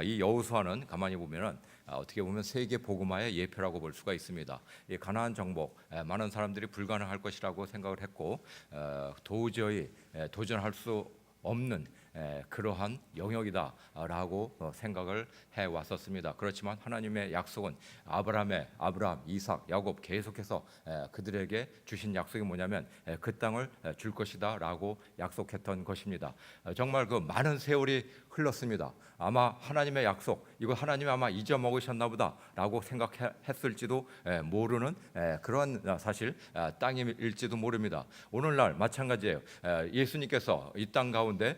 이 여호수아는 가만히 보면은 어떻게 보면 세계 복음화의 예표라고 볼 수가 있습니다. 이 가나안 정복, 많은 사람들이 불가능할 것이라고 생각을 했고 도저히 도전할 수 없는 그러한 영역이다라고 생각을 해왔었습니다. 그렇지만 하나님의 약속은 아브라함, 이삭, 야곱 계속해서 그들에게 주신 약속이 뭐냐면 그 땅을 줄 것이다라고 약속했던 것입니다. 정말 그 많은 세월이 흘렀습니다. 아마 하나님의 약속, 이거 하나님이 아마 잊어먹으셨나 보다라고 생각했을지도 모르는 그런 사실 땅일지도 모릅니다. 오늘날 마찬가지예요. 예수님께서 이 땅 가운데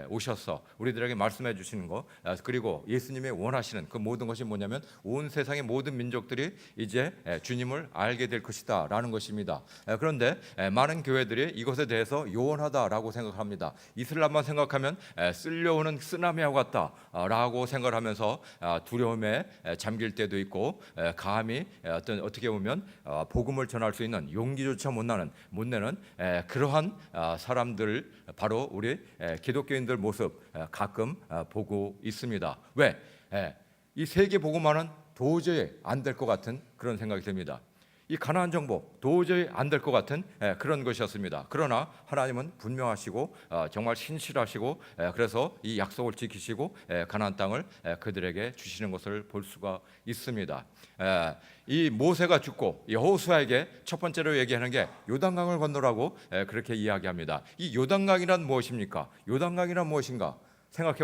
오셔서 우리들에게 말씀해 주시는 거, 그리고 예수님이 원하시는 그 모든 것이 뭐냐면 온 세상의 모든 민족들이 이제 주님을 알게 될 것이다 라는 것입니다. 그런데 많은 교회들이 이것에 대해서 요원하다라고 생각합니다. 이슬람만 생각하면 쓸려오는 쓰나미와 같다라고 생각을 하면서 두려움에 잠길 때도 있고, 감히 어떻게 보면 복음을 전할 수 있는 용기조차 못 내는 그러한 사람들, 바로 우리 기독교인들 모습 가끔 보고 있습니다. 왜? 이 세계 복음화는 도저히 안 될 것 같은 그런 생각이 듭니다. 이 가나안 정복 도저히 안 될 것 같은 그런 것이었습니다. 그러나 하나님은 분명하시고 정말 신실하시고, 그래서 이 약속을 지키시고 가나안 땅을 그들에게 주시는 것을 볼 수가 있습니다. 이 모세가 죽고 여호수아에게 첫 번째로 얘기하는 게 요단강을 건너라고 그렇게 이야기합니다. 이 요단강이란 무엇입니까? 요단강이란 무엇인가? 제가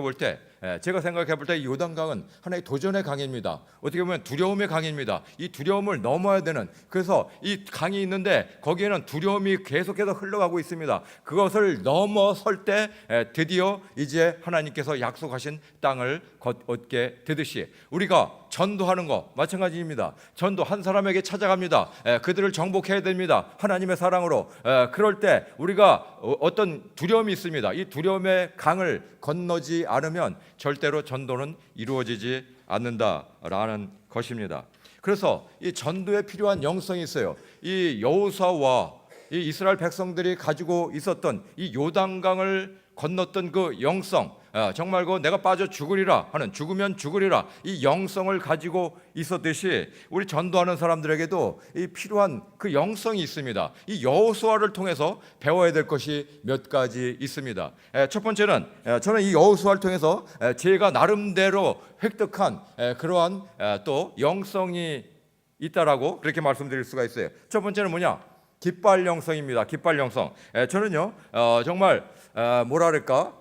생각해 볼 때 이 요단강은 하나의 도전의 강입니다. 어떻게 보면 두려움의 강입니다. 이 두려움을 넘어야 되는, 그래서 이 강이 있는데 거기에는 두려움이 계속해서 흘러가고 있습니다. 그것을 넘어설 때 드디어 이제 하나님께서 약속하신 땅을 얻게 되듯이 우리가 전도하는 거 마찬가지입니다. 전도 한 사람에게 찾아갑니다. 그들을 정복해야 됩니다. 하나님의 사랑으로. 그럴 때 우리가 어떤 두려움이 있습니다. 이 두려움의 강을 건너지 않으면 절대로 전도는 이루어지지 않는다라는 것입니다. 그래서 이 전도에 필요한 영성이 있어요. 이 여호수아와 이 이스라엘 백성들이 가지고 있었던 이 요단강을 건넜던 그 영성, 정말 그 내가 빠져 죽으리라 하는, 죽으면 죽으리라, 이 영성을 가지고 있었듯이 우리 전도하는 사람들에게도 이 필요한 그 영성이 있습니다. 이 여호수아를 통해서 배워야 될 것이 몇 가지 있습니다. 첫 번째는 저는 이 여호수아를 통해서 제가 나름대로 획득한 그러한 또 영성이 있다라고 그렇게 말씀드릴 수가 있어요. 첫 번째는 뭐냐? 깃발 영성입니다. 깃발 영성. 저는요 정말 뭐랄까,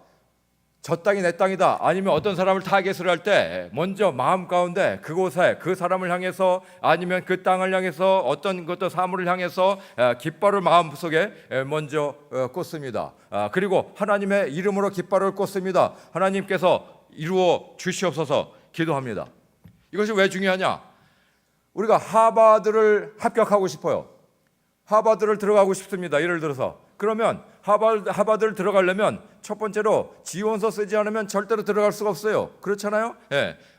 저 땅이 내 땅이다, 아니면 어떤 사람을 타겟을 할 때 먼저 마음 가운데 그곳에 그 사람을 향해서, 아니면 그 땅을 향해서, 어떤 사물을 향해서 깃발을 마음속에 먼저 꽂습니다. 그리고 하나님의 이름으로 깃발을 꽂습니다. 하나님께서 이루어 주시옵소서 기도합니다. 이것이 왜 중요하냐? 우리가 하버드를 합격하고 싶어요. 하버드를 들어가고 싶습니다. 예를 들어서 그러면 하버드를 들어가려면 첫 번째로 지원서 쓰지 않으면 절대로 들어갈 수가 없어요. 그렇잖아요?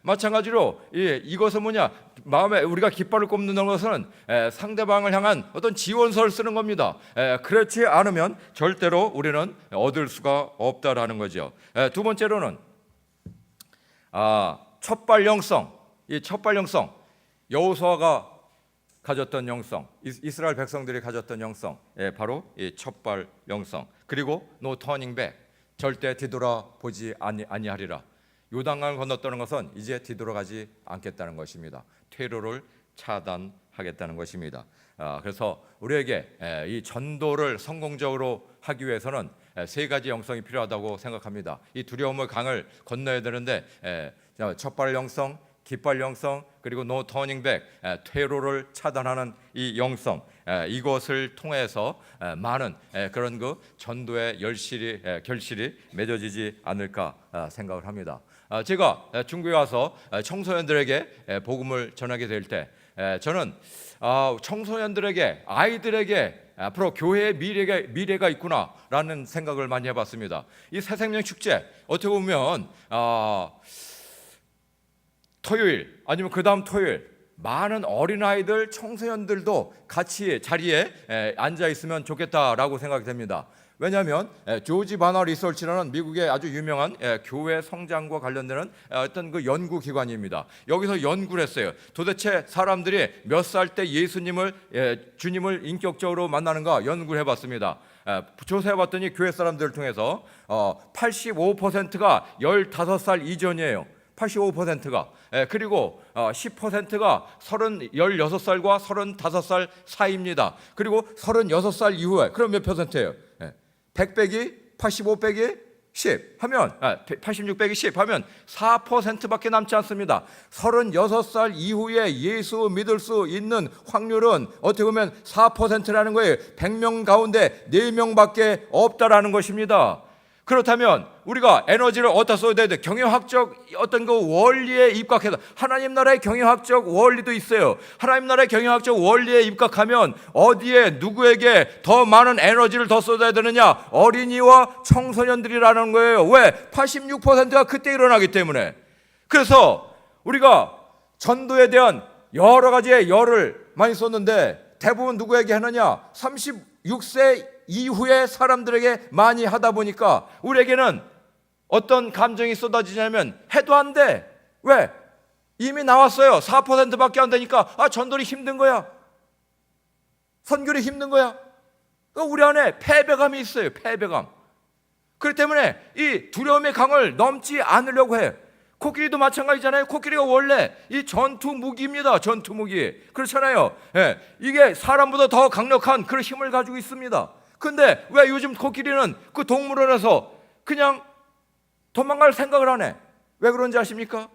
마찬가지로 이것은 뭐냐? 마음에 우리가 깃발을 꼽는 것은 상대방을 향한 어떤 지원서를 쓰는 겁니다. 그렇지 않으면 절대로 우리는 얻을 수가 없다라는 거죠. 두 번째로는 첫발 영성. 이 첫발 영성, 여호수아가 가졌던 영성, 이스라엘 백성들이 가졌던 영성, 바로 이 첫발 영성. 그리고 no turning back, 절대 뒤돌아보지 아니하리라. 요단강을 건넜다는 것은 이제 뒤돌아가지 않겠다는 것입니다. 퇴로를 차단하겠다는 것입니다. 그래서 우리에게 이 전도를 성공적으로 하기 위해서는 세 가지 영성이 필요하다고 생각합니다. 이 두려움의 강을 건너야 되는데 첫발 영성, 깃발 영성, 그리고 no turning back, 퇴로를 차단하는 이 영성, 이것을 통해서 많은 그런 그 전도의 결실이 맺어지지 않을까 생각을 합니다. 제가 중국에 와서 청소년들에게 복음을 전하게 될 때 저는 청소년들에게, 아이들에게 앞으로 교회의 미래가 있구나라는 생각을 많이 해봤습니다. 이 새생명 축제, 어떻게 보면 토요일 아니면 그 다음 토요일 많은 어린아이들, 청소년들도 같이 자리에 앉아 있으면 좋겠다라고 생각이 됩니다. 왜냐하면 조지 바나 리서치라는 미국의 아주 유명한 교회 성장과 관련되는 어떤 그 연구 기관입니다. 여기서 연구를 했어요. 도대체 사람들이 몇 살 때 주님을 인격적으로 만나는가 연구를 해봤습니다. 조사해봤더니 교회 사람들을 통해서 85%가 15살 이전이에요. 85%가 그리고 10%가 16살과 35살 사이입니다. 그리고 36살 이후에 그럼 몇 %예요? 100 빼기 85 빼기 10 하면 86 빼기 10 하면 4%밖에 남지 않습니다. 36살 이후에 예수 믿을 수 있는 확률은 어떻게 보면 4%라는 거예요. 100명 가운데 4명밖에 없다라는 것입니다. 그렇다면 우리가 에너지를 어디다 써야 돼? 경영학적 어떤 그 원리에 입각해서 하나님 나라의 경영학적 원리도 있어요. 하나님 나라의 경영학적 원리에 입각하면 어디에 누구에게 더 많은 에너지를 더 쏟아야 되느냐? 어린이와 청소년들이라는 거예요. 왜? 86%가 그때 일어나기 때문에. 그래서 우리가 전도에 대한 여러 가지의 열을 많이 쏟는데 대부분 누구에게 하느냐? 36세 이후에 사람들에게 많이 하다 보니까 우리에게는 어떤 감정이 쏟아지냐면 해도 안 돼. 왜? 이미 나왔어요. 4%밖에 안 되니까 전도리 힘든 거야. 선교리 힘든 거야. 우리 안에 패배감이 있어요. 패배감. 그렇기 때문에 이 두려움의 강을 넘지 않으려고 해. 코끼리도 마찬가지잖아요. 코끼리가 원래 이 전투 무기입니다. 전투 무기. 그렇잖아요. 이게 사람보다 더 강력한 그런 힘을 가지고 있습니다. 근데 왜 요즘 코끼리는 그 동물원에서 그냥 도망갈 생각을 안 해? 왜 그런지 아십니까?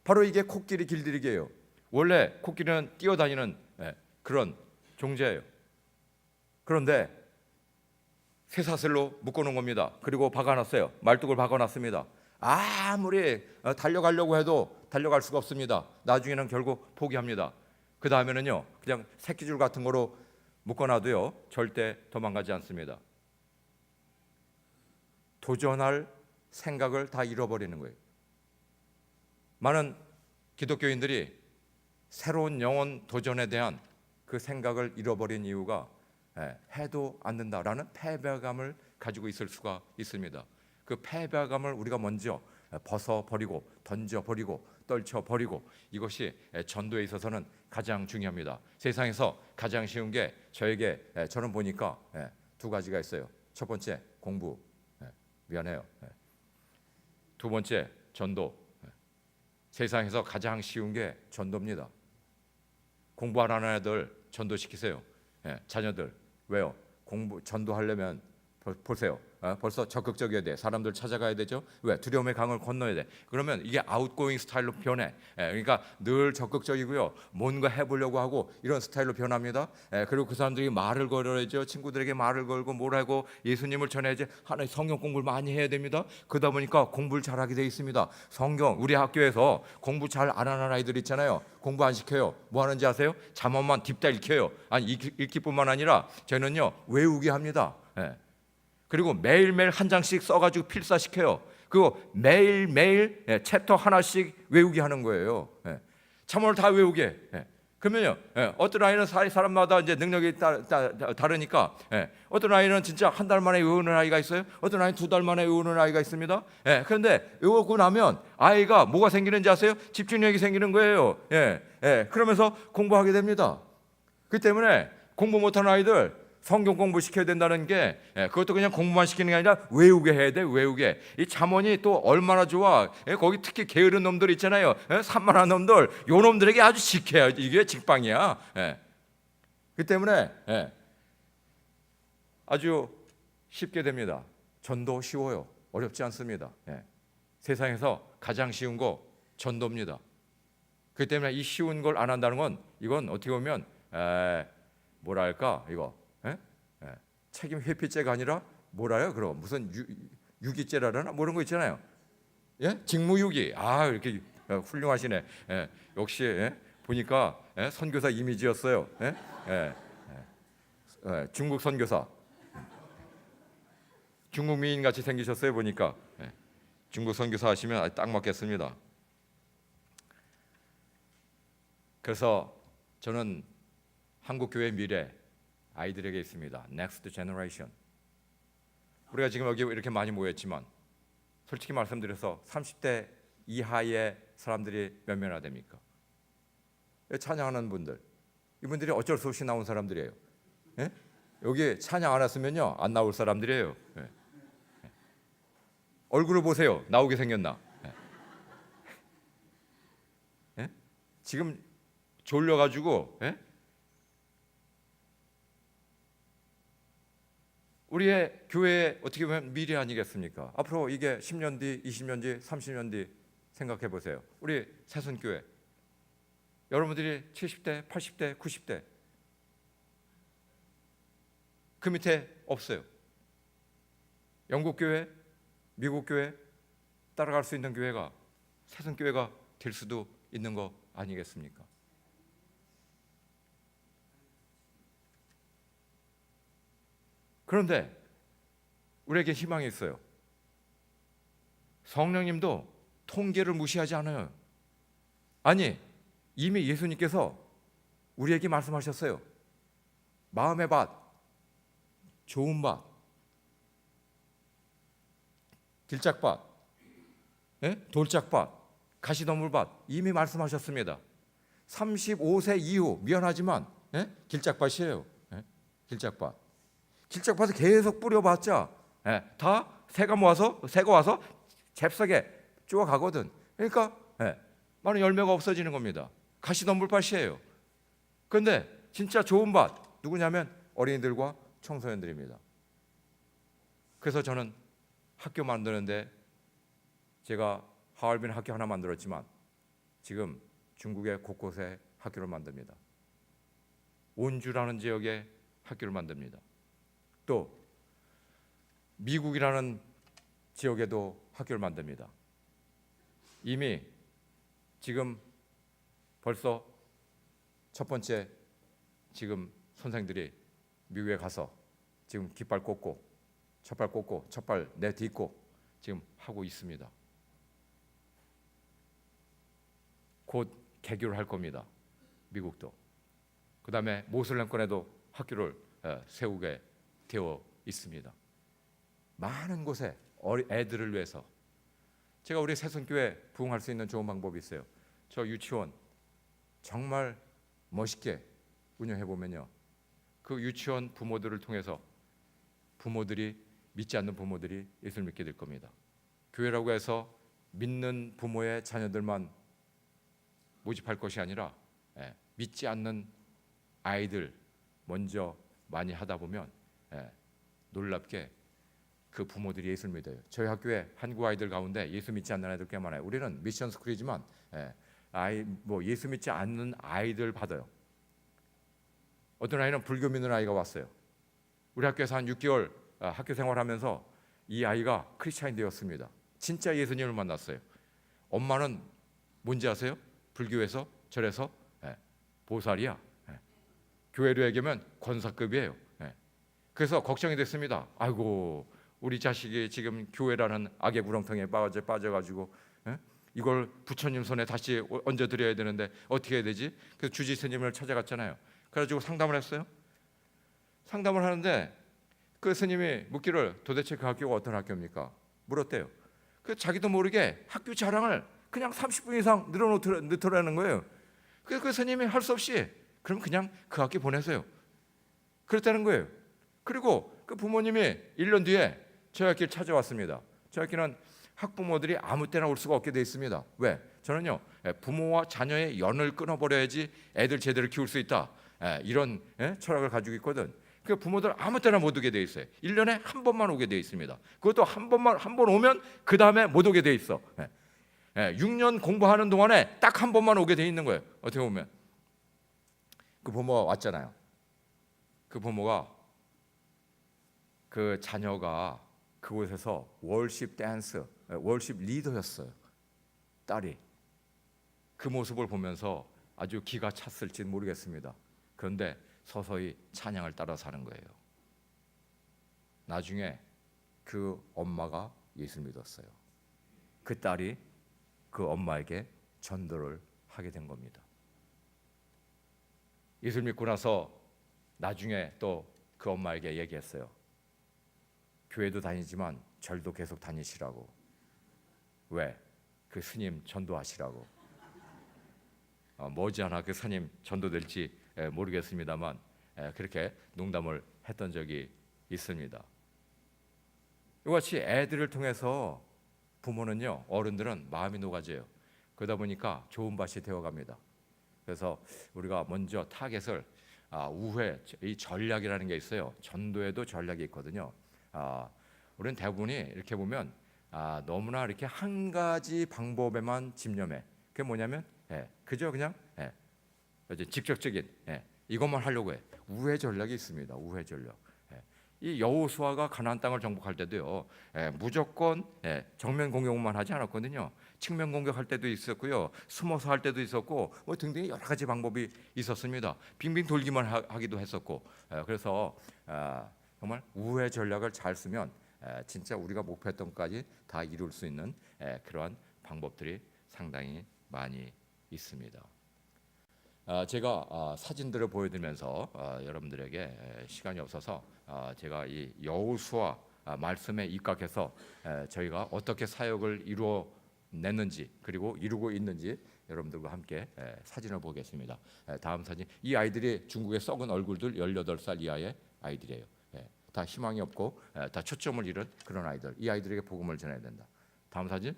바로 이게 코끼리 길들이기예요. 원래 코끼리는 뛰어다니는 그런 종자예요. 그런데 쇠사슬로 묶어놓은 겁니다. 그리고 박아놨어요. 말뚝을 박아놨습니다. 아무리 달려가려고 해도 달려갈 수가 없습니다. 나중에는 결국 포기합니다. 그 다음에는요 그냥 새끼줄 같은 거로 묶어놔도요 절대 도망가지 않습니다. 도전할 생각을 다 잃어버리는 거예요. 많은 기독교인들이 새로운 영혼 도전에 대한 그 생각을 잃어버린 이유가 해도 안 된다라는 패배감을 가지고 있을 수가 있습니다. 그 패배감을 우리가 먼저 벗어버리고 던져버리고 떨쳐버리고 이것이 전도에 있어서는 가장 중요합니다. 세상에서 가장 쉬운 게 저는 보니까 두 가지가 있어요. 첫 번째 공부, 미안해요. 두 번째 전도. 세상에서 가장 쉬운 게 전도입니다. 공부 안 하는 애들 전도시키세요. 자녀들. 왜요? 전도하려면 보세요. 벌써 적극적이어야 돼. 사람들 찾아가야 되죠. 왜? 두려움의 강을 건너야 돼. 그러면 이게 아웃고잉 스타일로 변해. 그러니까 늘 적극적이고요. 뭔가 해보려고 하고 이런 스타일로 변합니다. 그리고 그 사람들이 말을 걸어야죠. 친구들에게 말을 걸고 뭘 하고 예수님을 전해야지. 하나의 성경 공부를 많이 해야 됩니다. 그러다 보니까 공부를 잘하게 돼 있습니다. 성경 우리 학교에서 공부 잘 안 하는 아이들 있잖아요. 공부 안 시켜요. 뭐 하는지 아세요? 잠깐만 딥다 읽혀요. 아니 읽기뿐만 아니라 저는요 외우게 합니다. 그리고 매일매일 한 장씩 써가지고 필사시켜요. 그리고 매일매일 챕터 하나씩 외우게 하는 거예요. 잠언을 다 외우게. 그러면요, 어떤 아이는 사람마다 이제 능력이 다르니까, 어떤 아이는 진짜 한 달 만에 외우는 아이가 있어요. 어떤 아이는 2달 만에 외우는 아이가 있습니다. 그런데 외우고 나면 아이가 뭐가 생기는지 아세요? 집중력이 생기는 거예요. 그러면서 공부하게 됩니다. 그렇기 때문에 공부 못하는 아이들 성경 공부 시켜야 된다는 게 그것도 그냥 공부만 시키는 게 아니라 외우게 해야 돼. 외우게. 이 잠언이 또 얼마나 좋아. 거기 특히 게으른 놈들 있잖아요. 산만한 놈들. 요 놈들에게 아주 직해야 이게 직방이야. 그렇기 때문에 아주 쉽게 됩니다. 전도 쉬워요. 어렵지 않습니다. 세상에서 가장 쉬운 거 전도입니다. 그렇기 때문에 이 쉬운 걸 안 한다는 건 이건 어떻게 보면 뭐랄까 이거 책임 회피죄가 아니라 뭐라요? 그럼 무슨 유기죄라나 뭐 이런 거 있잖아요. 직무유기. 이렇게 훌륭하시네. 역시 보니까 선교사 이미지였어요. 중국 선교사. 중국 미인 같이 생기셨어요 보니까. 중국 선교사 하시면 딱 맞겠습니다. 그래서 저는 한국 교회 미래 아이들에게 있습니다. Next generation. 우리가 지금 여기 이렇게 많이 모였지만 솔직히 말씀드려서 30대 이하의 사람들이 몇 명이나 됩니까? 찬양하는 분들, 이분들이 어쩔 수 없이 나온 사람들이에요. 예? 여기 찬양 안 했으면요 안 나올 사람들이에요. 예. 얼굴을 보세요. 나오게 생겼나? 예. 예? 지금 졸려가지고 우리의 교회의 어떻게 보면 미래 아니겠습니까? 앞으로 이게 10년 뒤, 20년 뒤, 30년 뒤 생각해 보세요. 우리 새순교회 여러분들이 70대, 80대, 90대 그 밑에 없어요. 영국 교회, 미국 교회 따라갈 수 있는 교회가 새순교회가 될 수도 있는 거 아니겠습니까? 그런데 우리에게 희망이 있어요. 성령님도 통계를 무시하지 않아요. 아니, 이미 예수님께서 우리에게 말씀하셨어요. 마음의 밭, 좋은 밭, 길짝밭, 돌짝밭, 가시덤불밭 이미 말씀하셨습니다. 35세 이후 미안하지만 길짝밭이에요. 길짝밭. 길짝밭에 계속 뿌려봤자 다 새가 와서 잽싸게 쪼아가거든. 그러니까 많은 열매가 없어지는 겁니다. 가시덤불밭이에요. 그런데 진짜 좋은 밭 누구냐면 어린이들과 청소년들입니다. 그래서 저는 학교 만드는데 제가 하얼빈 학교 하나 만들었지만 지금 중국의 곳곳에 학교를 만듭니다. 온주라는 지역에 학교를 만듭니다. 또 미국이라는 지역에도 학교를 만듭니다. 이미 지금 벌써 첫 번째 지금 선생들이 미국에 가서 지금 깃발 꽂고 첫발 꽂고 첫발 내딛고 지금 하고 있습니다. 곧 개교를 할 겁니다. 미국도. 그 다음에 모슬렘권에도 학교를 세우게 되어 있습니다. 많은 곳에 애들을 위해서 제가 우리 새순교회 부흥할 수 있는 좋은 방법이 있어요. 저 유치원 정말 멋있게 운영해 보면요, 그 유치원 부모들을 통해서 부모들이 믿지 않는 부모들이 예수를 믿게 될 겁니다. 교회라고 해서 믿는 부모의 자녀들만 모집할 것이 아니라 믿지 않는 아이들 먼저 많이 하다 보면 놀랍게 그 부모들이 예수를 믿어요. 저희 학교에 한국 아이들 가운데 예수 믿지 않는 아이들 꽤 많아요. 우리는 미션 스쿨이지만 예수 믿지 않는 아이들 받아요. 어떤 아이는 불교 믿는 아이가 왔어요. 우리 학교에서 한 6개월 학교 생활하면서 이 아이가 크리스찬이 되었습니다. 진짜 예수님을 만났어요. 엄마는 뭔지 아세요? 불교에서 절에서 보살이야. 교회로 얘기하면 권사급이에요. 그래서 걱정이 됐습니다. 아이고, 우리 자식이 지금 교회라는 악의 구렁텅이에 빠져가지고 이걸 부처님 손에 다시 얹어드려야 되는데 어떻게 해야 되지? 그래서 주지 스님을 찾아갔잖아요. 그래가지고 상담을 했어요. 상담을 하는데 그 스님이 묻기를 도대체 그 학교가 어떤 학교입니까? 물었대요. 그 자기도 모르게 학교 자랑을 그냥 30분 이상 늘어놓더라는 거예요. 그래서 그 스님이 할 수 없이 그럼 그냥 그 학교 보내세요. 그랬다는 거예요. 그리고 그 부모님이 1년 뒤에 저희 학교를 찾아왔습니다. 저희 학교는 학부모들이 아무 때나 올 수가 없게 돼 있습니다. 왜? 저는요, 부모와 자녀의 연을 끊어버려야지 애들 제대로 키울 수 있다, 이런 철학을 가지고 있거든. 그 부모들 아무 때나 못 오게 돼 있어요. 1년에 한 번만 오게 돼 있습니다. 그것도 한 번 오면 그 다음에 못 오게 돼 있어. 6년 공부하는 동안에 딱 한 번만 오게 돼 있는 거예요. 어떻게 보면 그 부모가 왔잖아요. 그 부모가 그 자녀가 그곳에서 월십 댄스, 월십 리더였어요. 딸이. 그 모습을 보면서 아주 기가 찼을지는 모르겠습니다. 그런데 서서히 찬양을 따라 사는 거예요. 나중에 그 엄마가 예수를 믿었어요. 그 딸이 그 엄마에게 전도를 하게 된 겁니다. 예수를 믿고 나서 나중에 또 그 엄마에게 얘기했어요. 교회도 다니지만 절도 계속 다니시라고. 왜? 그 스님 전도하시라고. 머지않아 그 스님 전도될지 모르겠습니다만 그렇게 농담을 했던 적이 있습니다. 이같이 애들을 통해서 부모는요, 어른들은 마음이 녹아져요. 그러다 보니까 좋은 밭이 되어갑니다. 그래서 우리가 먼저 타겟을 우회, 이 전략이라는 게 있어요. 전도에도 전략이 있거든요. 우리는 대부분이 이렇게 보면 너무나 이렇게 한 가지 방법에만 집념해. 그게 뭐냐면 그저 그냥 직접적인 이것만 하려고 해. 우회 전략이 있습니다. 우회 전략. 이 여호수아가 가나안 땅을 정복할 때도요, 무조건 정면 공격만 하지 않았거든요. 측면 공격할 때도 있었고요, 숨어서 할 때도 있었고, 뭐 등등의 여러 가지 방법이 있었습니다. 빙빙 돌기만 하기도 했었고, 그래서 정말 우회 전략을 잘 쓰면 진짜 우리가 목표했던 것까지 다 이룰 수 있는 그러한 방법들이 상당히 많이 있습니다. 제가 사진들을 보여드리면서 여러분들에게 시간이 없어서 제가 이 여호수아 말씀에 입각해서 저희가 어떻게 사역을 이루어냈는지 그리고 이루고 있는지 여러분들과 함께 사진을 보겠습니다. 다음 사진. 이 아이들이 중국의 썩은 얼굴들 18살 이하의 아이들이에요. 다 희망이 없고 다 초점을 잃은 그런 아이들. 이 아이들에게 복음을 전해야 된다. 다음 사진.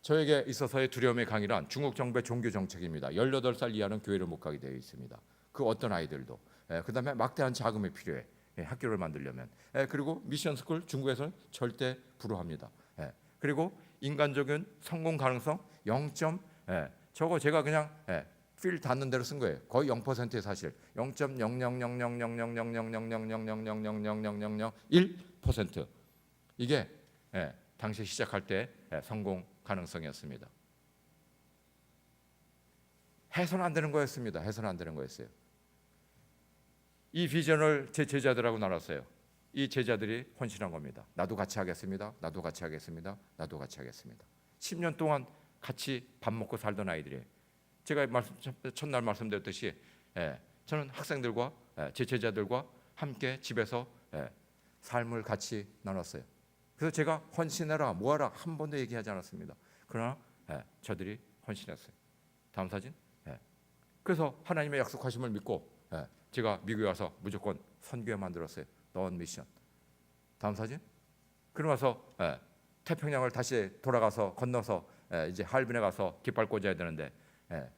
저에게 있어서의 두려움의 강이란 중국 정부의 종교 정책입니다. 18살 이하는 교회를 못 가게 되어 있습니다. 그 어떤 아이들도. 그다음에 막대한 자금이 필요해. 학교를 만들려면. 그리고 미션 스쿨 중국에서는 절대 불허합니다. 그리고 인간적인 성공 가능성 0. 저거 제가 그냥 필 닿는 대로 쓴 거예요. 거의 0%의 사실. 0.000000000000000000001% 이게 당시 시작할 때 성공 가능성이었습니다. 해서는 안 되는 거였습니다. 해서는 안 되는 거였어요. 이 비전을 제 제자들하고 나눴어요. 이 제자들이 헌신한 겁니다. 나도 같이 하겠습니다. 나도 같이 하겠습니다. 나도 같이 하겠습니다. 10년 동안 같이 밥 먹고 살던 아이들이에요. 제가 첫날 말씀드렸듯이 저는 학생들과 제 제자들과 함께 집에서 삶을 같이 나눴어요. 그래서 제가 헌신해라 뭐하라 한 번도 얘기하지 않았습니다. 그러나 저들이 헌신했어요. 다음 사진. 그래서 하나님의 약속하심을 믿고 제가 미국에 와서 무조건 선교회 만들었어요. 넌 미션. 다음 사진. 그러고 나서 태평양을 다시 돌아가서 건너서 이제 할빈에 가서 깃발 꽂아야 되는데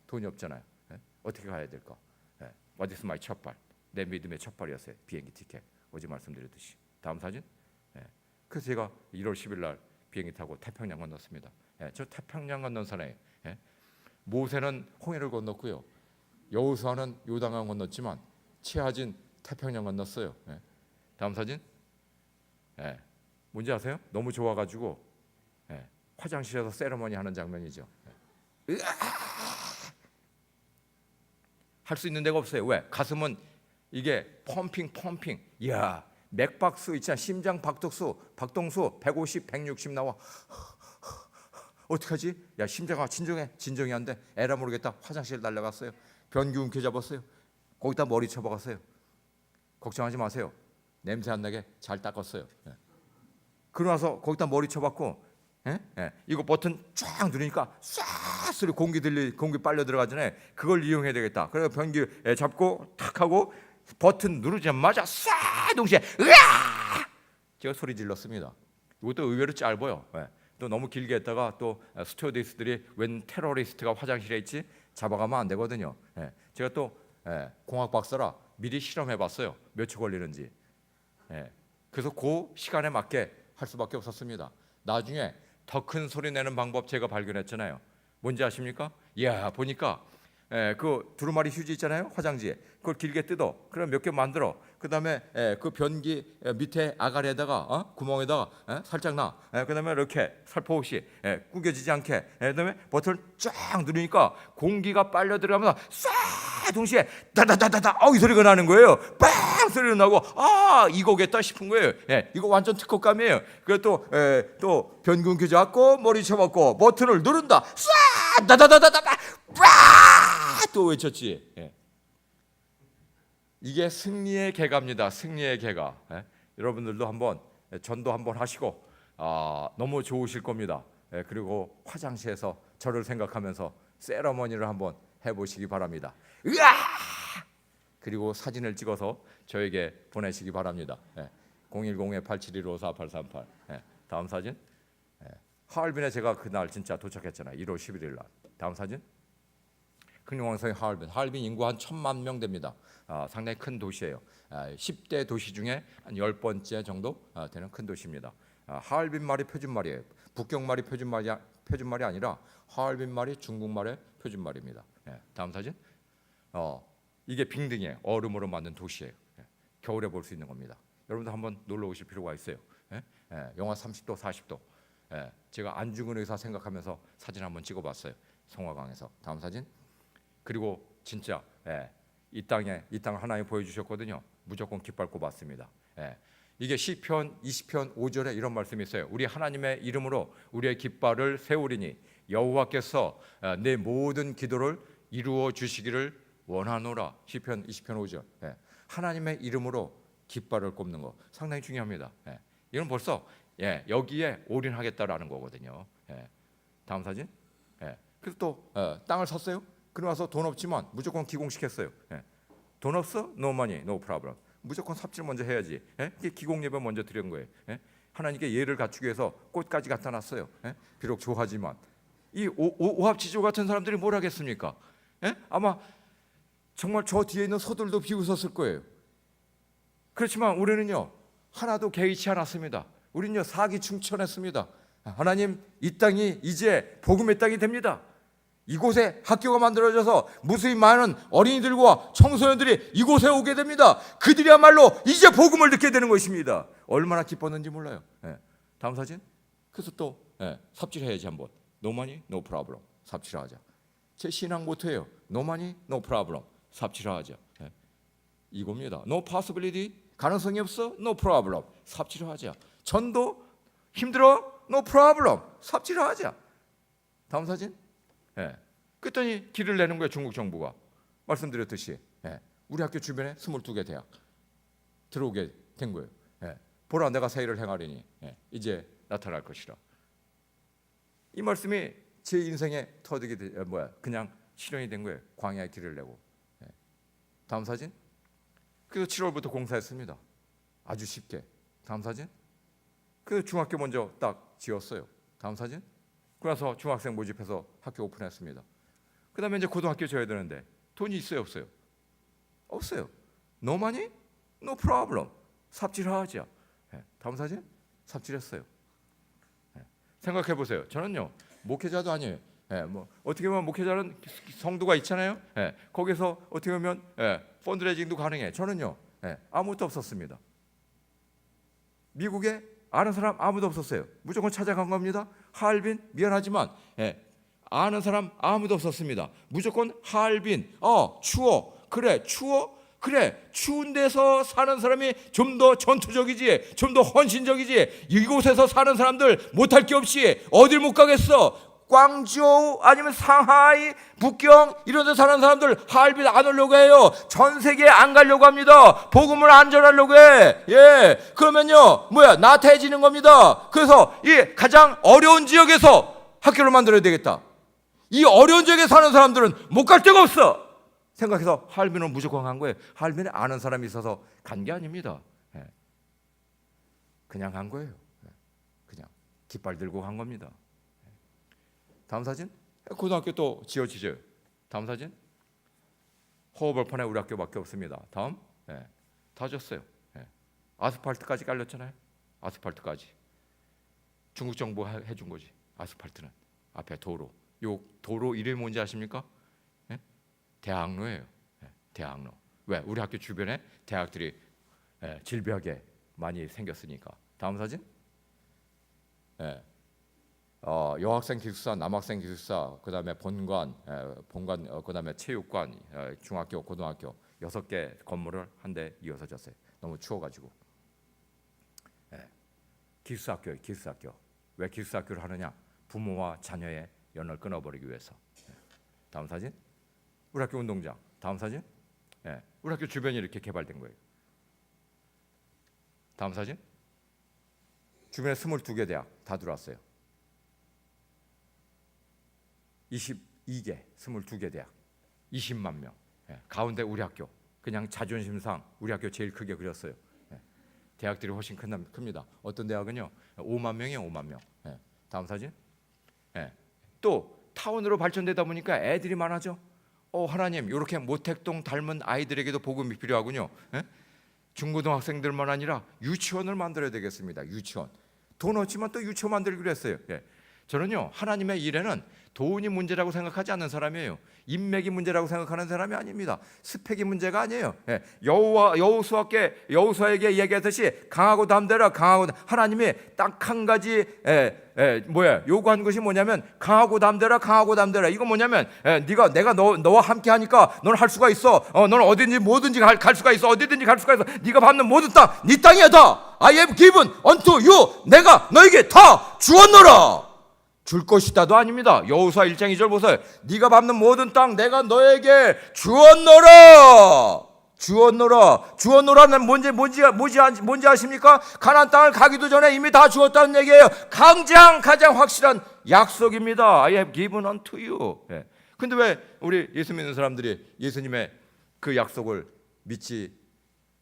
돈이 없잖아요. 어떻게 가야 될까? What is my 첫발? 내 믿음의 첫발이었어요. 비행기 티켓. 어제 말씀드렸듯이. 다음 사진. 그래서 제가 1월 10일 날 비행기 타고 태평양 건넜습니다. 저 태평양 건넌 사람이에요. 모세는 홍해를 건넜고요. 여호수아는 요단강 건넜지만 치하진 태평양 건넜어요. 다음 사진. 뭔지 아세요? 너무 좋아가지고 화장실에서 세레머니 하는 장면이죠. 할 수 있는 데가 없어요. 왜? 가슴은 이게 펌핑. 이야. 맥박수 있잖아. 심장 박동수 150, 160 나와. 어떡하지? 야 심장아 진정이 안 돼. 에라 모르겠다. 화장실 달려갔어요. 변기 움켜 잡았어요. 거기다 머리 쳐박았어요. 걱정하지 마세요. 냄새 안 나게 잘 닦았어요. 그러고 나서 거기다 머리 쳐박고 이거 버튼 쫙 누르니까 싹 소리 공기 빨려 들어가잖아요. 그걸 이용해야 되겠다. 그래서 변기 잡고 탁 하고 버튼 누르자마자 싹 동시에 으아! 제가 소리 질렀습니다. 이것도 의외로 짧아요. 또 너무 길게 했다가 또 스튜어디스들이 웬 테러리스트가 화장실에 있지 잡아가면 안 되거든요. 제가 또 공학 박사라 미리 실험해봤어요. 몇 초 걸리는지. 그래서 그 시간에 맞게 할 수밖에 없었습니다. 나중에 더 큰 소리 내는 방법 제가 발견했잖아요. 뭔지 아십니까? 이야 보니까 그 두루마리 휴지 있잖아요. 화장지에 그걸 길게 뜯어. 그럼 몇 개 만들어. 그다음에 그 변기 밑에 아가리에다가 구멍에다가 살짝 놔. 그다음에 이렇게 살포시 구겨지지 않게. 그다음에 버튼을 쫙 누르니까 공기가 빨려 들어가면서 싹 동시에 다다다다다 이 소리가 나는 거예요. 빵 소리가 나고 이거겠다 싶은 거예요. 이거 완전 특허감이에요. 그래서 또 변기 잡고 머리 쳐박고 버튼을 누른다. 싹 다다다다다 또 외쳤지. 이게 승리의 개가입니다. 승리의 개가. 여러분들도 한번 전도 한번 하시고 너무 좋으실 겁니다. 그리고 화장실에서 저를 생각하면서 세러머니를 한번 해보시기 바랍니다. 으아! 그리고 사진을 찍어서 저에게 보내시기 바랍니다. 010-871-54-838. 다음 사진. 하얼빈에 제가 그날 진짜 도착했잖아요. 1월 11일 날. 다음 사진. 큰용왕성의 하얼빈 인구 한 1,000만 명 됩니다. 상당히 큰 도시예요. 10대 도시 중에 한 10번째 정도 되는 큰 도시입니다. 하얼빈 말이 표준말이에요. 북경 말이 표준말이 아니라 하얼빈 말이 중국말의 표준말입니다. 다음 사진. 이게 빙등이에요. 얼음으로 만든 도시예요. 겨울에 볼 수 있는 겁니다. 여러분도 한번 놀러 오실 필요가 있어요. 영하 30도, 40도. 제가 안중근 의사 생각하면서 사진 한번 찍어봤어요. 성화강에서. 다음 사진. 그리고 진짜 이 땅을 하나님 보여주셨거든요. 무조건 깃발 꼽았습니다. 이게 시편 20편 5절에 이런 말씀이 있어요. 우리 하나님의 이름으로 우리의 깃발을 세우리니 여호와께서 내 모든 기도를 이루어 주시기를 원하노라. 시편 20편 5절. 하나님의 이름으로 깃발을 꼽는 거 상당히 중요합니다. 이건 벌써 여기에 올인하겠다라는 거거든요. 다음 사진. 그래서 또 땅을 샀어요. 그러고 나서 돈 없지만 무조건 기공시켰어요. 돈 없어? No money, no problem. 무조건 삽질 먼저 해야지. 이게 기공예배 먼저 드린 거예요. 하나님께 예를 갖추기 위해서 꽃까지 갖다 놨어요. 비록 좋아하지만 이 오합지졸 같은 사람들이 뭘 하겠습니까? 아마 정말 저 뒤에 있는 소들도 비웃었을 거예요. 그렇지만 우리는요 하나도 개의치 않았습니다. 우리는요 사기충천했습니다. 하나님, 이 땅이 이제 복음의 땅이 됩니다. 이곳에 학교가 만들어져서 무수히 많은 어린이들과 청소년들이 이곳에 오게 됩니다. 그들이야말로 이제 복음을 듣게 되는 것입니다. 얼마나 기뻤는지 몰라요. 다음 사진. 그래서 또 삽질해야지 한번. No money, no problem. 삽질하자. 제 신앙 모토예요. No money, no problem. 삽질하자. 이겁니다. No possibility. 가능성이 없어? No problem. 삽질하자. 전도 힘들어? No problem. 삽질하자. 다음 사진. 그랬더니 길을 내는 거예요. 중국 정부가 말씀드렸듯이 우리 학교 주변에 22개 대학 들어오게 된 거예요. 보라, 내가 세일을 행하리니 이제 나타날 것이라. 이 말씀이 제 인생에 터득이 그냥 실현이 된 거예요. 광야의 길을 내고. 다음 사진. 그래서 7월부터 공사했습니다. 아주 쉽게. 다음 사진. 그래서 중학교 먼저 딱 지었어요. 다음 사진. 그래서 중학생 모집해서 학교 오픈했습니다. 그 다음에 이제 고등학교 져야 되는데 돈이 있어요, 없어요? 없어요. No money, no problem. 삽질하자. 다음 사진. 삽질했어요. 생각해 보세요. 저는요 목회자도 아니에요. 뭐 어떻게 보면 목회자는 성도가 있잖아요. 거기서 어떻게 보면 펀드레이징도 가능해. 저는요 아무것도 없었습니다. 미국에 아는 사람 아무도 없었어요. 무조건 찾아간 겁니다. 하얼빈, 미안하지만 아는 사람 아무도 없었습니다. 무조건 하얼빈. 추워. 그래, 추워. 그래, 추운 데서 사는 사람이 좀 더 전투적이지, 좀 더 헌신적이지. 이곳에서 사는 사람들 못할 게 없이 어딜 못 가겠어. 광저우 아니면 상하이, 북경 이런 데 사는 사람들 하얼빈 안 오려고 해요. 전 세계에 안 가려고 합니다. 복음을 안 전하려고 해. 그러면요 나태해지는 겁니다. 그래서 이 가장 어려운 지역에서 학교를 만들어야 되겠다. 이 어려운 지역에 사는 사람들은 못 갈 데가 없어. 생각해서 하얼빈은 무조건 간 거예요. 하얼빈에 아는 사람이 있어서 간 게 아닙니다. 그냥 간 거예요. 그냥 깃발 들고 간 겁니다. 다음 사진. 고등학교 또 지어지죠. 다음 사진. 호흡벌판에 우리 학교밖에 없습니다. 다음. 다 줬어요. 아스팔트까지 깔렸잖아요. 아스팔트까지. 중국 정부 해준 거지. 아스팔트는 앞에 도로. 요 도로 이름이 뭔지 아십니까? 대학로예요. 대학로. 왜? 우리 학교 주변에 대학들이 질비하게 많이 생겼으니까. 다음 사진. 여학생 기숙사, 남학생 기숙사, 그다음에 본관, 그다음에 체육관, 중학교, 고등학교 6개 건물을 한 대 이어서 졌어요. 너무 추워가지고. 기숙사학교예요. 기숙사학교. 왜 기숙사학교를 하느냐? 부모와 자녀의 연을 끊어버리기 위해서. 다음 사진. 우리 학교 운동장. 다음 사진. 우리 학교 주변이 이렇게 개발된 거예요. 다음 사진. 주변에 22개 대학 다 들어왔어요. 22개, 22개 대학, 20만 명. 가운데 우리 학교. 그냥 자존심상 우리 학교 제일 크게 그렸어요. 대학들이 훨씬 큽니다. 어떤 대학은요 5만 명이에요. 5만 명. 다음 사진. 또 타운으로 발전되다 보니까 애들이 많아져. 하나님, 이렇게 모택동 닮은 아이들에게도 복음이 필요하군요. 중고등학생들만 아니라 유치원을 만들어야 되겠습니다. 유치원. 돈 없지만 또 유치원 만들기로 했어요. 저는요 하나님의 일에는 돈이 문제라고 생각하지 않는 사람이에요. 인맥이 문제라고 생각하는 사람이 아닙니다. 스펙이 문제가 아니에요. 여호수아에게 얘기했듯이 강하고 담대라. 강하고 하나님이 딱 한 가지 요구한 것이 뭐냐면 강하고 담대라. 강하고 담대라. 이거 뭐냐면 내가 너와 함께 하니까 너는 할 수가 있어. 너는 어디든지 뭐든지 갈 수가 있어. 어디든지 갈 수가 있어. 네가 밟는 모든 땅 네 땅이야 다. I have given unto you. 내가 너에게 다 주었노라. 줄 것이다도 아닙니다. 여호수아 1장 2절 보세요. 네가 밟는 모든 땅 내가 너에게 주었노라. 주었노라는 뭔지 아십니까? 가나안 땅을 가기도 전에 이미 다 주었다는 얘기예요. 가장 확실한 약속입니다. I have given unto you. 근데 왜 우리 예수 믿는 사람들이 예수님의 그 약속을 믿지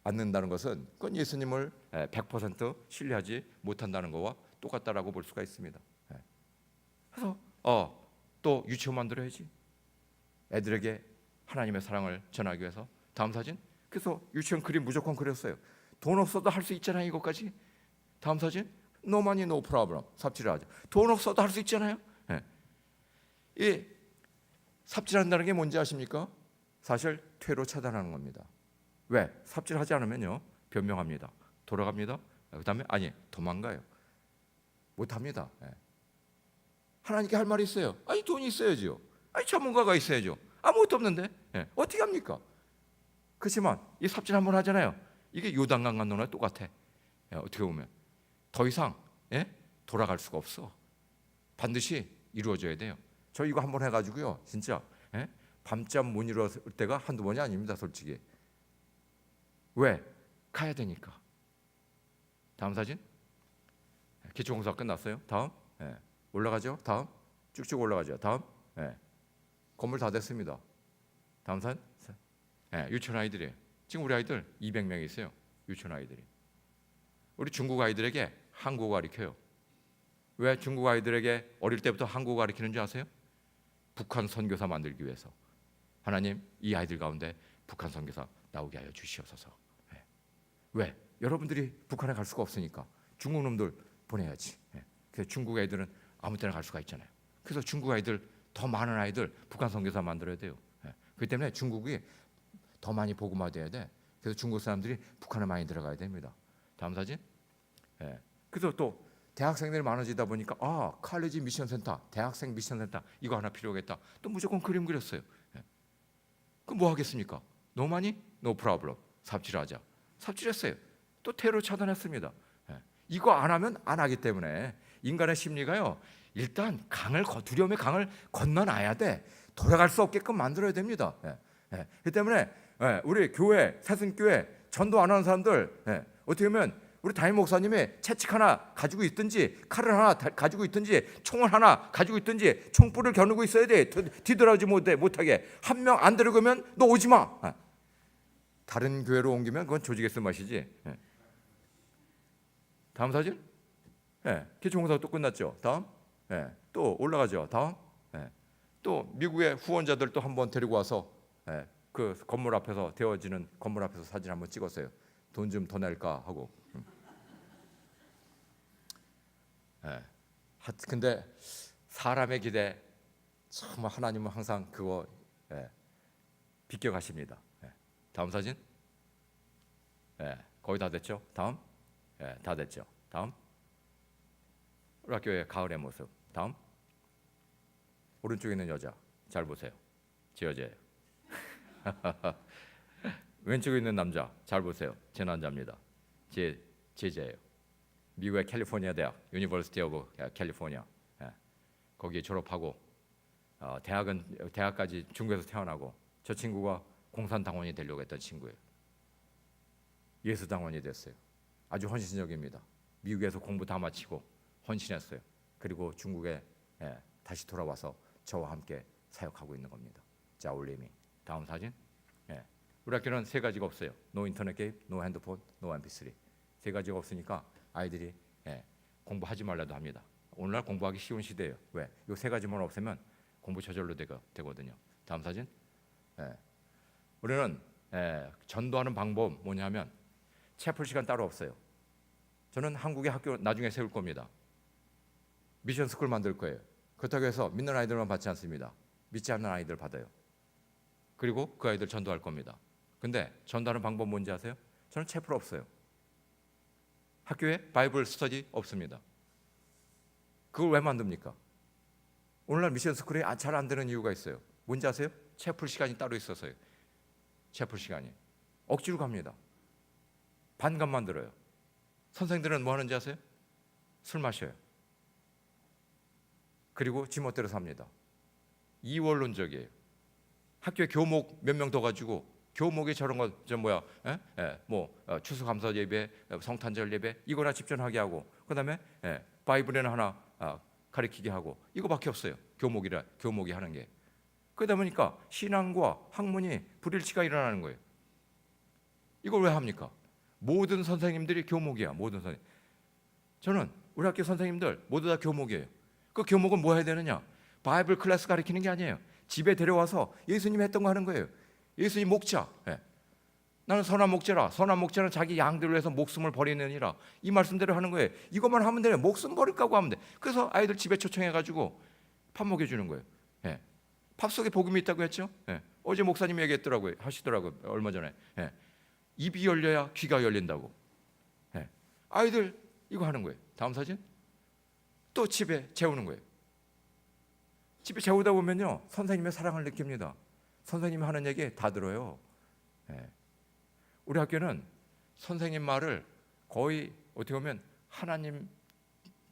않는다는 것은 그건 예수님을 100% 신뢰하지 못한다는 것과 똑같다라고 볼 수가 있습니다. 그래서 또 유치원 만들어야지. 애들에게 하나님의 사랑을 전하기 위해서. 다음 사진. 그래서 유치원 그림 무조건 그렸어요. 돈 없어도 할 수 있잖아요. 이것까지. 다음 사진. No money, no problem. 삽질을 하죠. 돈 없어도 할 수 있잖아요. 이 삽질한다는 게 뭔지 아십니까? 사실 퇴로 차단하는 겁니다. 왜? 삽질하지 않으면요 변명합니다. 돌아갑니다. 그다음에 도망가요. 못합니다. 하나님께 할 말이 있어요. 돈이 있어야죠. 전문가가 있어야죠. 아무것도 없는데 어떻게 합니까? 그렇지만 이 삽질 한번 하잖아요. 이게 요단강 건너나 똑같아. 어떻게 보면 더 이상 돌아갈 수가 없어. 반드시 이루어져야 돼요. 저 이거 한번 해가지고요 진짜 밤잠 못 이루었을 때가 한두 번이 아닙니다. 솔직히. 왜? 가야 되니까. 다음 사진. 기초공사 끝났어요. 다음. 올라가죠. 다음. 쭉쭉 올라가죠. 다음. 건물 다 됐습니다. 다음 사진. 유치원 아이들이에요. 지금 우리 아이들 200명이 있어요. 유치원 아이들이. 우리 중국 아이들에게 한국어 가르쳐요. 왜 중국 아이들에게 어릴 때부터 한국어 가르치는 줄 아세요? 북한 선교사 만들기 위해서. 하나님, 이 아이들 가운데 북한 선교사 나오게 하여 주시옵소서. 왜? 여러분들이 북한에 갈 수가 없으니까 중국 놈들 보내야지. 그래서 중국 애들은 아무 때나 갈 수가 있잖아요. 그래서 중국 아이들, 더 많은 아이들 북한 선교사 만들어야 돼요. 그렇기 때문에 중국이 더 많이 복음화돼야 돼. 그래서 중국 사람들이 북한에 많이 들어가야 됩니다. 다음 사진. 그래서 또 대학생들이 많아지다 보니까 칼리지 미션 센터, 대학생 미션 센터 이거 하나 필요하겠다. 또 무조건 그림 그렸어요. 그럼 뭐 하겠습니까? No money, no problem. 삽질하자. 삽질했어요. 또 테러 차단했습니다. 이거 안 하면 안 하기 때문에 인간의 심리가요. 일단 두려움의 강을 건너놔야 돼. 돌아갈 수 없게끔 만들어야 됩니다. 그렇기 때문에 우리 교회, 새순교회 전도 안 하는 사람들 어떻게 보면 우리 담임 목사님이 채찍 하나 가지고 있든지 칼을 하나 가지고 있든지 총을 하나 가지고 있든지 총불을 겨누고 있어야 돼. 뒤돌아오지 못하게. 한 명 안 데려가면 너 오지 마. 다른 교회로 옮기면 그건 조직에 쓴 맛이지. 다음 사진. 기초공사가 또 끝났죠. 다음. 또 올라가죠. 다음. 또 미국의 후원자들 또 한번 데리고 와서 그 건물 앞에서 데워지는 건물 앞에서 사진 한번 찍었어요. 돈 좀 더 낼까 하고. 근데 사람의 기대 참 하나님은 항상 그거 비껴가십니다. 다음 사진. 거의 다 됐죠. 다음. 다 됐죠. 다음. 우리 학교의 가을의 모습. 다음. 오른쪽에 있는 여자 잘 보세요. 제 여자예요. 왼쪽에 있는 남자 잘 보세요. 제 남자입니다. 제 제자예요. 미국의 캘리포니아 대학, 유니버시티 오브 캘리포니아. 거기에 졸업하고 대학까지 중국에서 태어나고 저 친구가 공산당원이 되려고 했던 친구예요. 예수당원이 됐어요. 아주 헌신적입니다. 미국에서 공부 다 마치고 헌신했어요. 그리고 중국에 다시 돌아와서 저와 함께 사역하고 있는 겁니다. 자올림이. 다음 사진. 우리 학교는 세 가지가 없어요. 노 인터넷 게임, 노 핸드폰, 노 MP3. 세 가지가 없으니까 아이들이 공부하지 말라도 합니다. 오늘날 공부하기 쉬운 시대예요. 왜? 이 세 가지만 없으면 공부 저절로 되거든요. 다음 사진. 우리는 전도하는 방법 뭐냐면 채플 시간 따로 없어요. 저는 한국의 학교 나중에 세울 겁니다. 미션 스쿨 만들 거예요. 그렇다고 해서 믿는 아이들만 받지 않습니다. 믿지 않는 아이들 받아요. 그리고 그 아이들 전도할 겁니다. 근데 전도하는 방법 뭔지 아세요? 저는 채플 없어요. 학교에 바이블 스터디 없습니다. 그걸 왜 만듭니까? 오늘날 미션 스쿨이 잘 안 되는 이유가 있어요. 뭔지 아세요? 채플 시간이 따로 있어서요. 채플 시간이 억지로 갑니다. 반감 만들어요. 선생들은 뭐 하는지 아세요? 술 마셔요. 그리고 지멋대로 삽니다. 이원론적이에요. 학교에 교목 몇 명 더 가지고 교목에 저런 거 추수감사 예배, 성탄절 예배 이거나 집전하게 하고 그다음에 바이블에는 하나 가르치게 하고 이거밖에 없어요. 교목이 하는 게. 그러다 보니까 신앙과 학문이 불일치가 일어나는 거예요. 이걸 왜 합니까? 모든 선생님들이 교목이야. 모든 선생님. 저는 우리 학교 선생님들 모두 다 교목이에요. 그 교목은 뭐 해야 되느냐? 바이블 클래스 가르치는 게 아니에요. 집에 데려와서 예수님 했던 거 하는 거예요. 예수님 목자. 나는 선한 목자라. 선한 목자는 자기 양들을 위해서 목숨을 버리느니라. 이 말씀대로 하는 거예요. 이것만 하면 돼요. 목숨 버릴까고 하면 돼. 그래서 아이들 집에 초청해가지고 밥 먹여주는 거예요. 밥 속에 복음이 있다고 했죠. 어제 목사님이 하시더라고요. 얼마 전에. 입이 열려야 귀가 열린다고. 아이들 이거 하는 거예요. 다음 사진. 또 집에 재우는 거예요. 집에 재우다 보면요 선생님의 사랑을 느낍니다. 선생님이 하는 얘기 다 들어요. 우리 학교는 선생님 말을 거의 어떻게 보면 하나님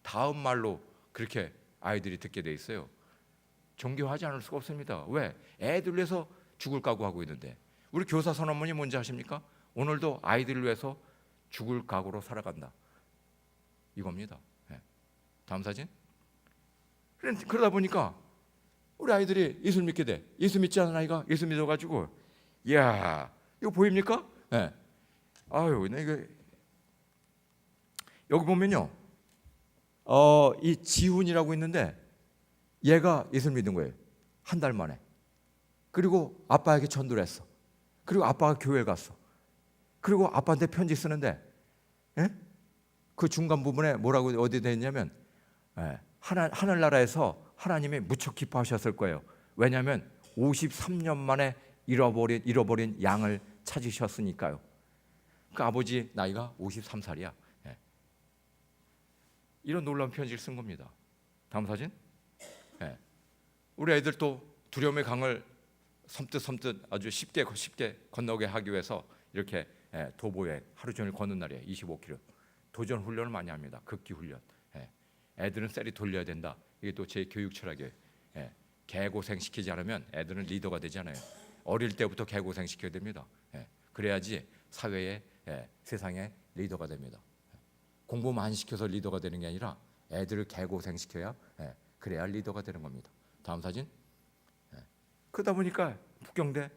다음 말로 그렇게 아이들이 듣게 돼 있어요. 존경하지 않을 수가 없습니다. 왜? 애들 위해서 죽을 각오하고 있는데. 우리 교사 선언문이 뭔지 아십니까? 오늘도 아이들을 위해서 죽을 각오로 살아간다. 이겁니다. 다음 사진. 그러다 보니까 우리 아이들이 예수를 믿게 돼. 예수 믿지 않은 아이가 예수 믿어가지고, 이야, 이거 보입니까? 아유, 이거 여기 보면요, 이 지훈이라고 있는데 얘가 예수를 믿은 거예요. 한 달 만에. 그리고 아빠에게 전도를 했어. 그리고 아빠가 교회 갔어. 그리고 아빠한테 편지 쓰는데, 그 중간 부분에 뭐라고 어디 돼 있냐면, 하늘나라에서 하나님이 무척 기뻐하셨을 거예요. 왜냐하면 53년 만에 잃어버린 양을 찾으셨으니까요. 그 아버지 나이가 53살이야. 이런 놀라운 편지를 쓴 겁니다. 다음 사진. 우리 애들 또 두려움의 강을 섬뜩 아주 쉽게 건너게 하기 위해서 이렇게 도보에 하루 종일 걷는 날이에요. 25km. 도전 훈련을 많이 합니다. 극기 훈련. 애들은 셀이 돌려야 된다. 이게 또 제 교육 철학이에요. 개고생 시키지 않으면 애들은 리더가 되지 않아요. 어릴 때부터 개고생 시켜야 됩니다. 그래야지 사회에 세상에 리더가 됩니다. 공부만 시켜서 리더가 되는 게 아니라 애들을 개고생 시켜야 그래야 리더가 되는 겁니다. 다음 사진. 그러다 보니까 북경대,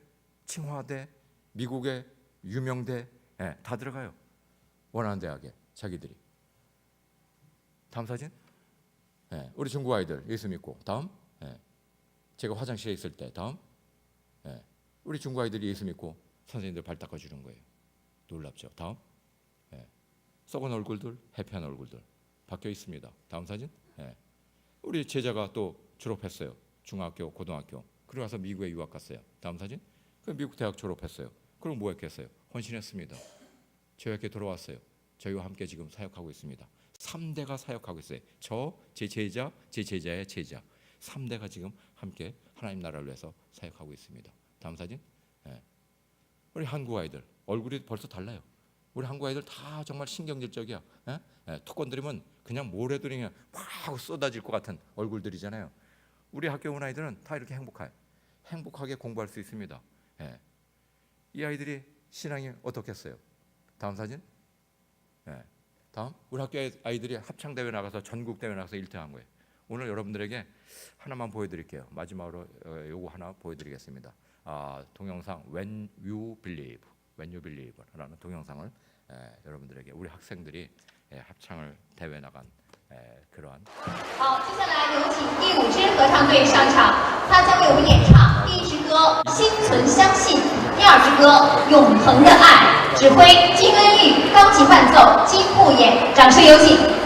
清华대, 미국의 유명대 다 들어가요. 원하는 대학에 자기들이. 다음 사진. 우리 중국 아이들 예수 믿고. 다음. 제가 화장실에 있을 때. 다음. 우리 중국 아이들이 예수 믿고 선생님들 발 닦아주는 거예요. 놀랍죠. 다음. 썩은 얼굴들, 해피한 얼굴들 바뀌어 있습니다. 다음 사진. 우리 제자가 또 졸업했어요. 중학교, 고등학교. 그러고 가서 미국에 유학 갔어요. 다음 사진. 그 미국 대학 졸업했어요. 그럼 뭐 했겠어요? 헌신했습니다. 저희 학교에 돌아왔어요. 저희와 함께 지금 사역하고 있습니다. 3대가 사역하고 있어요. 제 제자, 제 제자의 제자 3대가 지금 함께 하나님 나라를 위해서 사역하고 있습니다. 다음 사진. 우리 한국 아이들 얼굴이 벌써 달라요. 우리 한국 아이들 다 정말 신경질적이야. 툭 건드리면 그냥 모래들이 그냥 막 쏟아질 것 같은 얼굴들이잖아요. 우리 학교 온 아이들은 다 이렇게 행복하게 공부할 수 있습니다. 이 아이들이 신앙이 어떻겠어요? 다음 사진. 예. 다음 우리 학교의 아이들이 합창 대회 나가서 전국 대회 나가서 1등한 거예요. 오늘 여러분들에게 하나만 보여드릴게요. 마지막으로 요거 하나 보여드리겠습니다. 동영상 When You Believe라는 동영상을 여러분들에게 우리 학생들이 합창을 대회 나간 그러한. 好，接下来有请第5支合唱队上场，他将为我们演唱第1支歌《心存相信》，第2支歌《永恒的爱》，指挥金恩玉，钢琴伴奏金木衍，掌声有请。 자,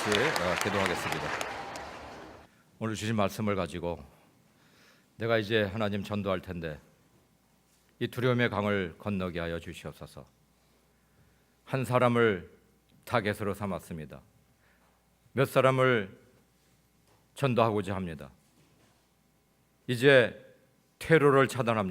같이 기도하겠습니다. 오늘 주신 말씀을 가지고 내가 이제 하나님 전도할 텐데 이 두려움의 강을 건너게 하여 주시옵소서. 한 사람을 타겟으로 삼았습니다. 몇 사람을 전도하고자 합니다. 이제 테러를 차단합니다.